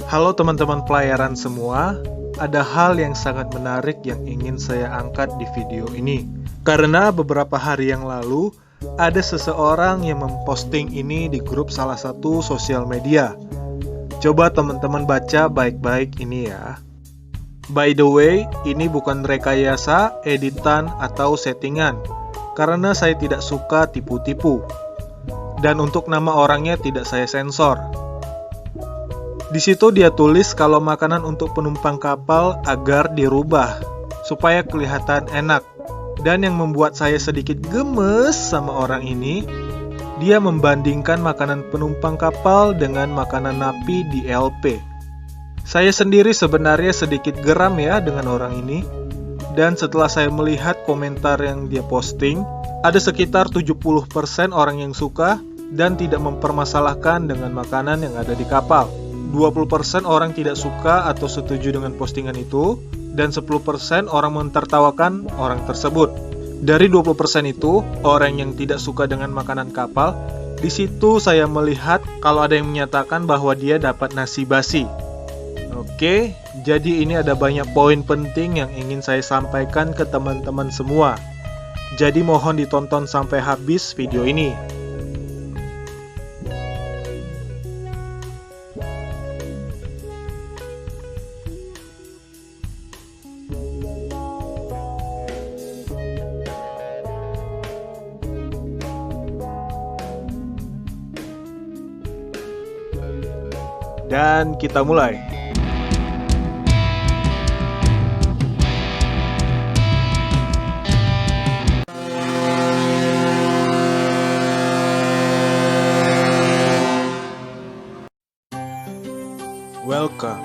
Halo teman-teman pelayaran semua, ada hal yang sangat menarik yang ingin saya angkat di video ini. Karena beberapa hari yang lalu, ada seseorang yang memposting ini di grup salah satu sosial media. Coba teman-teman baca baik-baik ini ya. By the way, ini bukan rekayasa, editan, atau settingan. Karena saya tidak suka tipu-tipu. Dan untuk nama orangnya tidak saya sensor. Di situ dia tulis kalau makanan untuk penumpang kapal agar dirubah supaya kelihatan enak. Dan yang membuat saya sedikit gemes sama orang ini, dia membandingkan makanan penumpang kapal dengan makanan napi di LP. Saya sendiri sebenarnya sedikit geram ya dengan orang ini. Dan setelah saya melihat komentar yang dia posting, ada sekitar 70% orang yang suka dan tidak mempermasalahkan dengan makanan yang ada di kapal. 20% orang tidak suka atau setuju dengan postingan itu, dan 10% orang mentertawakan orang tersebut. Dari 20% itu, orang yang tidak suka dengan makanan kapal, di situ saya melihat kalau ada yang menyatakan bahwa dia dapat nasi basi. Oke, jadi ini ada banyak poin penting yang ingin saya sampaikan ke teman-teman semua. Jadi mohon ditonton sampai habis video ini. Dan kita mulai. Welcome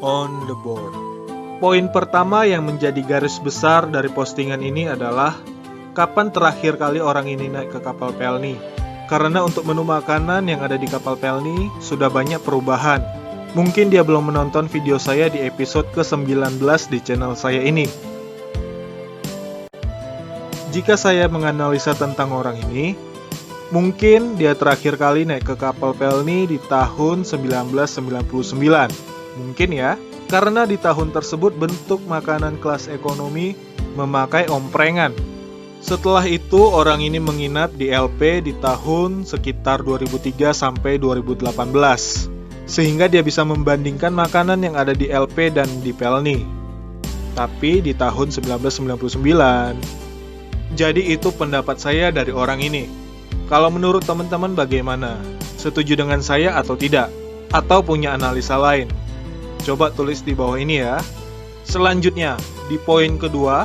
on the board. Poin pertama yang menjadi garis besar dari postingan ini adalah kapan terakhir kali orang ini naik ke kapal Pelni. Karena untuk menu makanan yang ada di kapal Pelni sudah banyak perubahan. Mungkin dia belum menonton video saya di episode ke-19 di channel saya ini. Jika saya menganalisa tentang orang ini, mungkin dia terakhir kali naik ke kapal Pelni di tahun 1999. Mungkin ya, karena di tahun tersebut bentuk makanan kelas ekonomi memakai omprengan. Setelah itu, orang ini menginap di LP di tahun sekitar 2003 sampai 2018. Sehingga dia bisa membandingkan makanan yang ada di LP dan di Pelni. Tapi di tahun 1999. Jadi itu pendapat saya dari orang ini. Kalau menurut teman-teman bagaimana? Setuju dengan saya atau tidak? Atau punya analisa lain? Coba tulis di bawah ini ya. Selanjutnya, di poin kedua,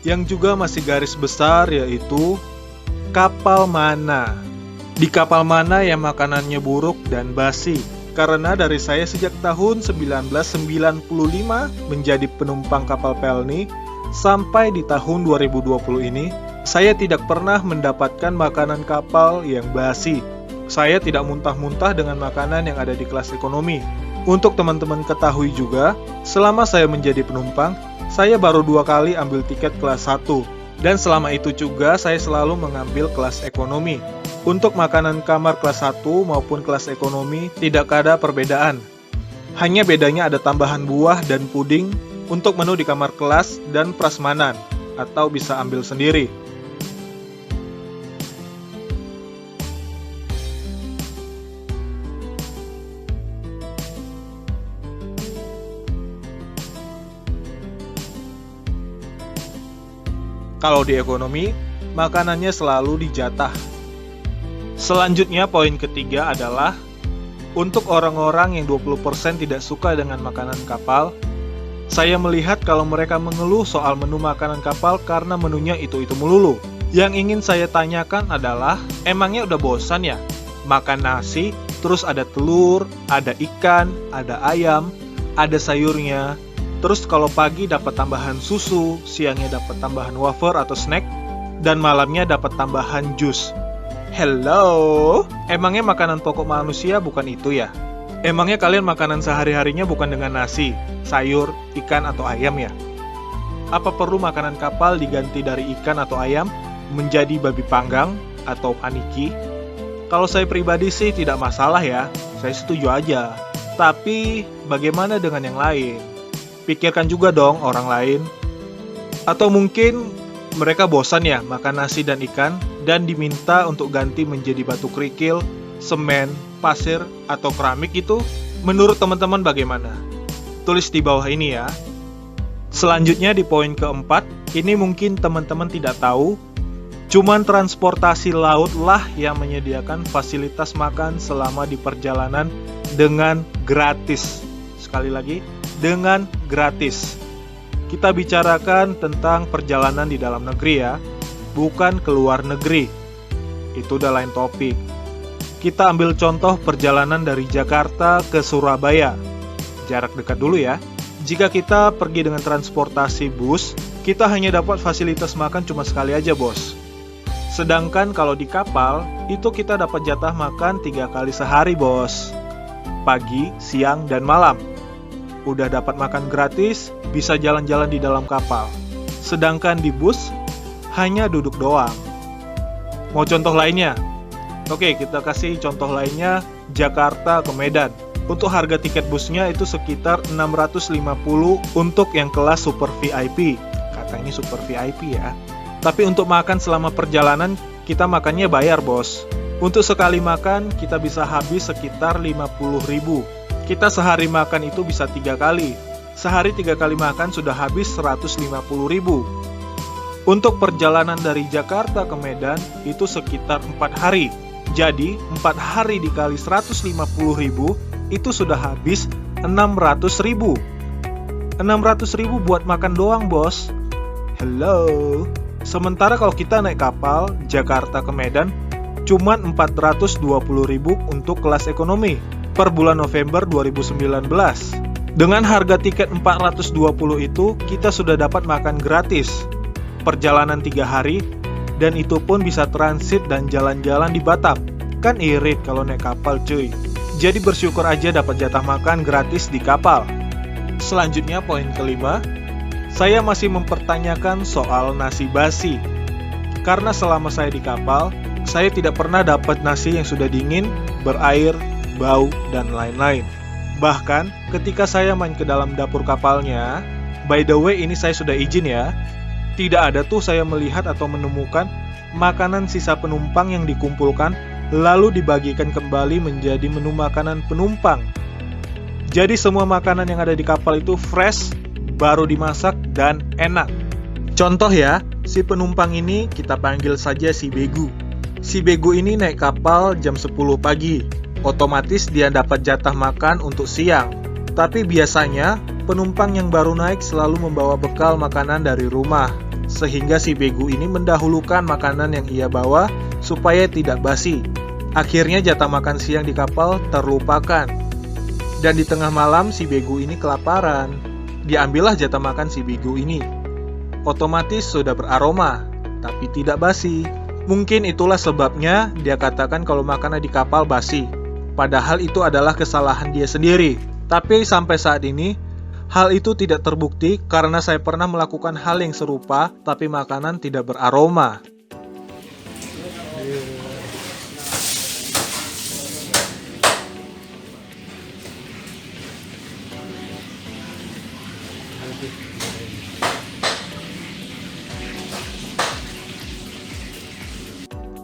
yang juga masih garis besar yaitu kapal mana. Di kapal mana yang makanannya buruk dan basi. Karena dari saya sejak tahun 1995 menjadi penumpang kapal Pelni sampai di tahun 2020 ini, saya tidak pernah mendapatkan makanan kapal yang basi. Saya tidak muntah-muntah dengan makanan yang ada di kelas ekonomi. Untuk teman-teman ketahui juga, selama saya menjadi penumpang, saya baru 2 kali ambil tiket kelas 1. Dan selama itu juga saya selalu mengambil kelas ekonomi. Untuk makanan kamar kelas 1 maupun kelas ekonomi tidak ada perbedaan. Hanya bedanya ada tambahan buah dan puding untuk menu di kamar kelas dan prasmanan, atau bisa ambil sendiri. Kalau di ekonomi, makanannya selalu dijatah. Selanjutnya poin ketiga adalah untuk orang-orang yang 20% tidak suka dengan makanan kapal. Saya melihat kalau mereka mengeluh soal menu makanan kapal karena menunya itu-itu melulu. Yang ingin saya tanyakan adalah, emangnya udah bosan ya? Makan nasi, terus ada telur, ada ikan, ada ayam, ada sayurnya. Terus kalau pagi dapat tambahan susu, siangnya dapat tambahan wafer atau snack, dan malamnya dapat tambahan jus. Hello? Emangnya makanan pokok manusia bukan itu ya? Emangnya kalian makanan sehari-harinya bukan dengan nasi, sayur, ikan, atau ayam ya? Apa perlu makanan kapal diganti dari ikan atau ayam menjadi babi panggang atau paniki? Kalau saya pribadi sih tidak masalah ya, saya setuju aja. Tapi bagaimana dengan yang lain? Pikirkan juga dong orang lain. Atau mungkin mereka bosan ya makan nasi dan ikan dan diminta untuk ganti menjadi batu kerikil, semen, pasir, atau keramik itu? Menurut teman-teman bagaimana? Tulis di bawah ini ya. Selanjutnya di poin keempat, ini mungkin teman-teman tidak tahu, cuman transportasi laut lah yang menyediakan fasilitas makan selama di perjalanan dengan gratis. Sekali lagi, dengan gratis. Kita bicarakan tentang perjalanan di dalam negeri ya, bukan ke luar negeri. Itu udah lain topik. Kita ambil contoh perjalanan dari Jakarta ke Surabaya. Jarak dekat dulu ya. Jika kita pergi dengan transportasi bus, kita hanya dapat fasilitas makan cuma sekali aja, bos. Sedangkan kalau di kapal, itu kita dapat jatah makan 3 kali sehari, bos. Pagi, siang, dan malam. Udah dapat makan gratis, bisa jalan-jalan di dalam kapal. Sedangkan di bus, hanya duduk doang. Mau contoh lainnya? Oke, kita kasih contoh lainnya, Jakarta ke Medan. Untuk harga tiket busnya itu sekitar 650 untuk yang kelas super VIP. Kata ini super VIP ya. Tapi untuk makan selama perjalanan, kita makannya bayar, bos. Untuk sekali makan, kita bisa habis sekitar 50.000. Kita sehari makan itu bisa 3 kali. Sehari 3 kali makan sudah habis 150.000. Untuk perjalanan dari Jakarta ke Medan itu sekitar 4 hari. Jadi 4 hari dikali 150.000 itu sudah habis 600.000. 600.000 buat makan doang, bos. Hello. Sementara kalau kita naik kapal Jakarta ke Medan cuman 420.000 untuk kelas ekonomi per bulan November 2019. Dengan harga tiket 420 itu kita sudah dapat makan gratis. Perjalanan 3 hari dan itu pun bisa transit dan jalan-jalan di Batam. Kan irit kalau naik kapal, cuy. Jadi bersyukur aja dapat jatah makan gratis di kapal. Selanjutnya poin kelima, saya masih mempertanyakan soal nasi basi. Karena selama saya di kapal, saya tidak pernah dapat nasi yang sudah dingin, berair, bau, dan lain-lain. Bahkan ketika saya main ke dalam dapur kapalnya, by the way ini saya sudah izin ya, tidak ada tuh saya melihat atau menemukan makanan sisa penumpang yang dikumpulkan lalu dibagikan kembali menjadi menu makanan penumpang. Jadi semua makanan yang ada di kapal itu fresh, baru dimasak, dan enak. Contoh ya, si penumpang ini kita panggil saja si Begu. Si Begu ini naik kapal jam 10 pagi. Otomatis dia dapat jatah makan untuk siang. Tapi biasanya penumpang yang baru naik selalu membawa bekal makanan dari rumah. Sehingga si Begu ini mendahulukan makanan yang ia bawa supaya tidak basi. Akhirnya jatah makan siang di kapal terlupakan. Dan di tengah malam si Begu ini kelaparan. Diambillah jatah makan si Begu ini. Otomatis sudah beraroma, tapi tidak basi. Mungkin itulah sebabnya dia katakan kalau makanan di kapal basi. Padahal itu adalah kesalahan dia sendiri. Tapi sampai saat ini, hal itu tidak terbukti karena saya pernah melakukan hal yang serupa, tapi makanan tidak beraroma.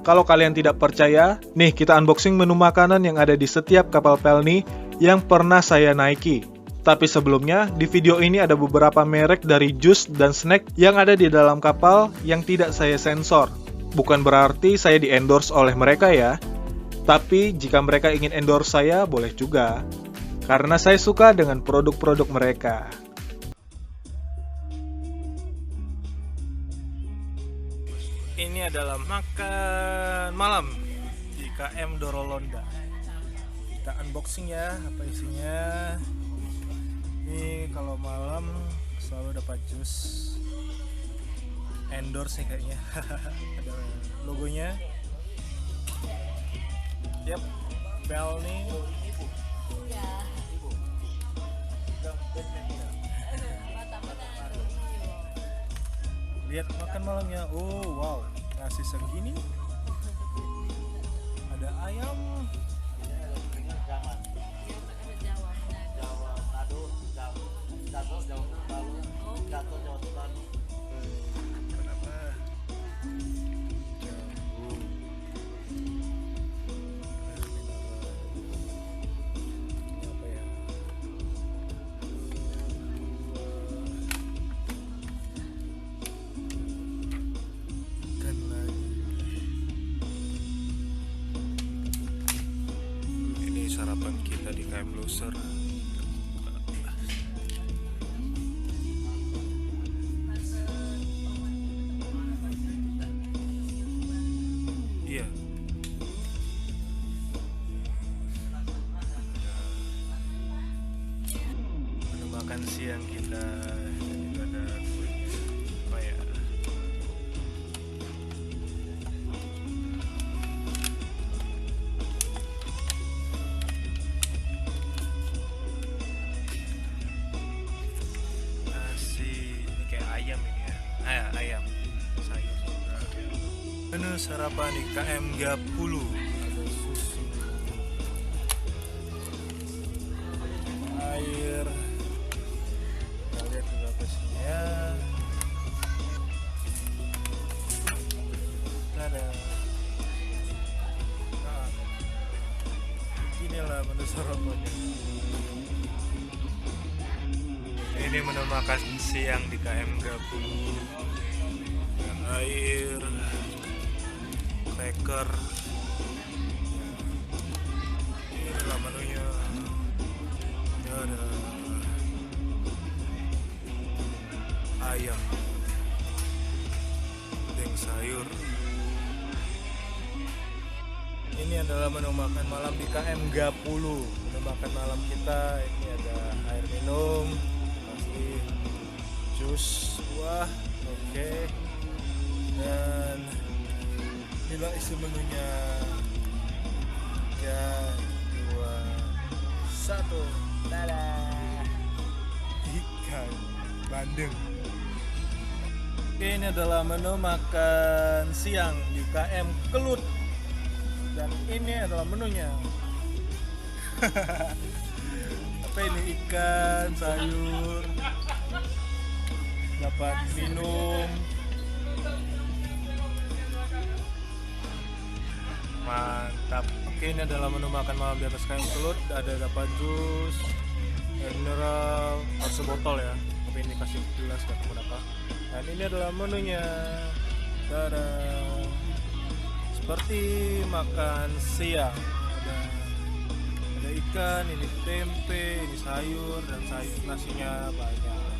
Kalau kalian tidak percaya, nih kita unboxing menu makanan yang ada di setiap kapal Pelni yang pernah saya naiki. Tapi sebelumnya, di video ini ada beberapa merek dari jus dan snack yang ada di dalam kapal yang tidak saya sensor. Bukan berarti saya di-endorse oleh mereka ya. Tapi jika mereka ingin endorse saya, boleh juga. Karena saya suka dengan produk-produk mereka. Ini adalah makan malam di KM Dorolonda. Kita unboxing ya, apa isinya. Ini kalau malam selalu dapat jus. Endorse nih kayaknya. Ada logonya. Yap, Pelni. Lihat makan malamnya. Oh wow, nasi segini. Ada ayam. di KM Loser. Iya. Menu makan siang kita juga ada apa ya? Ini kayak ayam ini ya. Ayam sayur juga. Menu sarapan di KM 30 ada susu, air, kita lihat juga pastinya. Tada. Nah, inilah menu sarapannya. Ini menu makan siang di KM 30 dengan air, cracker. Inilah menunya. Ada ayam, deng sayur. Ini adalah menu makan malam di KM 30. Menu makan malam kita ini ada air minum, jus buah, oke. Dan inilah isi menunya. 3, 2, 1. Dadah. Ikan bandeng. Oke, ini adalah menu makan siang di KM Kelut. Dan ini adalah menunya. Apa ini? Ikan, sayur, dapat minum, mantap. Oke, ini adalah menu makan malam di atas KM Kelut. Ada dapat jus, air mineral, harus sebotol ya, tapi ini kasih gelas gak tahu apa. Dan ini adalah menunya. Dadah. Seperti makan siang. Ada ikan, ini tempe, ini sayur, dan sayur nasinya banyak.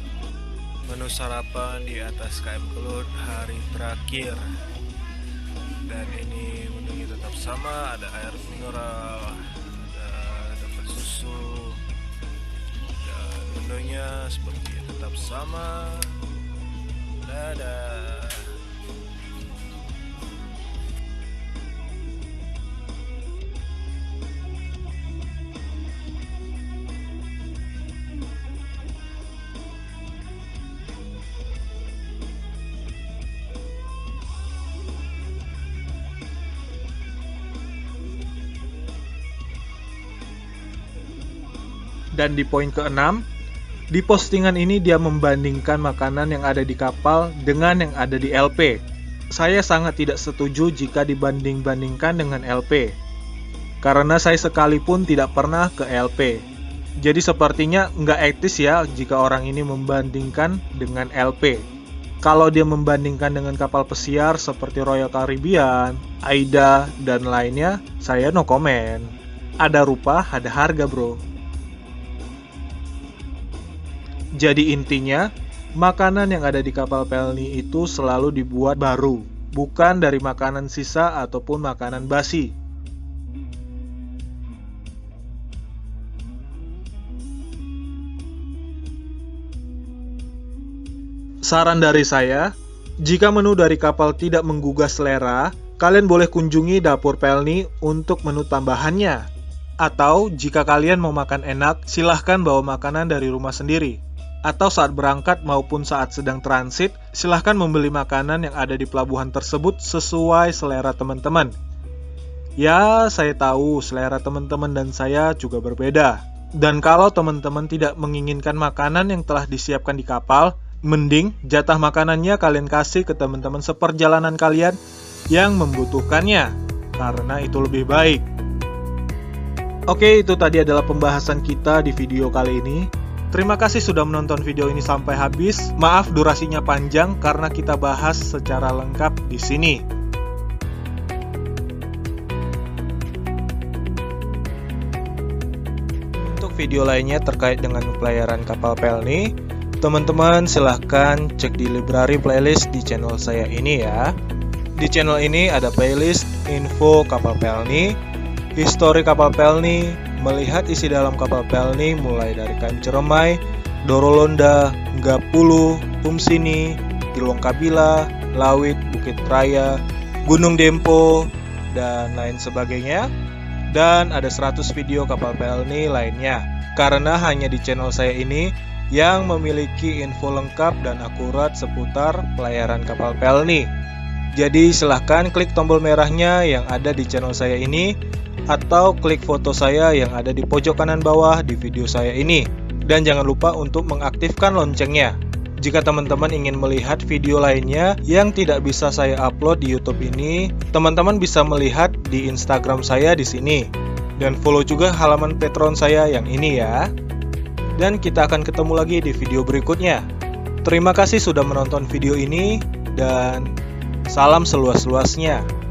Menu sarapan di atas KM Kelut hari terakhir. Dan ini menunya tetap sama, ada air mineral, ada dapat susu, dan menunya seperti tetap sama. Dadah. Dan di poin ke-6, di postingan ini dia membandingkan makanan yang ada di kapal dengan yang ada di LP. Saya sangat tidak setuju jika dibanding-bandingkan dengan LP, karena saya sekalipun tidak pernah ke LP. Jadi sepertinya nggak etis ya jika orang ini membandingkan dengan LP. Kalau dia membandingkan dengan kapal pesiar seperti Royal Caribbean, AIDA, dan lainnya, saya no comment. Ada rupa, ada harga bro. Jadi intinya, makanan yang ada di kapal Pelni itu selalu dibuat baru, bukan dari makanan sisa ataupun makanan basi. Saran dari saya, jika menu dari kapal tidak menggugah selera, kalian boleh kunjungi dapur Pelni untuk menu tambahannya. Atau jika kalian mau makan enak, silahkan bawa makanan dari rumah sendiri. Atau saat berangkat maupun saat sedang transit, silahkan membeli makanan yang ada di pelabuhan tersebut sesuai selera teman-teman. Ya, saya tahu selera teman-teman dan saya juga berbeda. Dan kalau teman-teman tidak menginginkan makanan yang telah disiapkan di kapal, mending jatah makanannya kalian kasih ke teman-teman seperjalanan kalian yang membutuhkannya, karena itu lebih baik. Oke, itu tadi adalah pembahasan kita di video kali ini. Terima kasih sudah menonton video ini sampai habis. Maaf durasinya panjang karena kita bahas secara lengkap di sini. video lainnya terkait dengan pelayaran kapal Pelni, teman-teman silahkan cek di library playlist di channel saya ini ya. Di channel ini ada playlist info kapal Pelni, histori kapal Pelni, melihat isi dalam kapal Pelni mulai dari KM Ciremai, Dorolonda, Gapulu, Umsini, Ilong Kabila, Lawit, Bukit Raya, Gunung Dempo, dan lain sebagainya. Dan ada 100 video kapal Pelni lainnya. Karena hanya di channel saya ini yang memiliki info lengkap dan akurat seputar pelayaran kapal Pelni. Jadi silahkan klik tombol merahnya yang ada di channel saya ini, atau klik foto saya yang ada di pojok kanan bawah di video saya ini. Dan jangan lupa untuk mengaktifkan loncengnya. Jika teman-teman ingin melihat video lainnya yang tidak bisa saya upload di YouTube ini, teman-teman bisa melihat di Instagram saya di sini. Dan follow juga halaman Patreon saya yang ini ya. Dan kita akan ketemu lagi di video berikutnya. Terima kasih sudah menonton video ini, dan salam seluas-luasnya.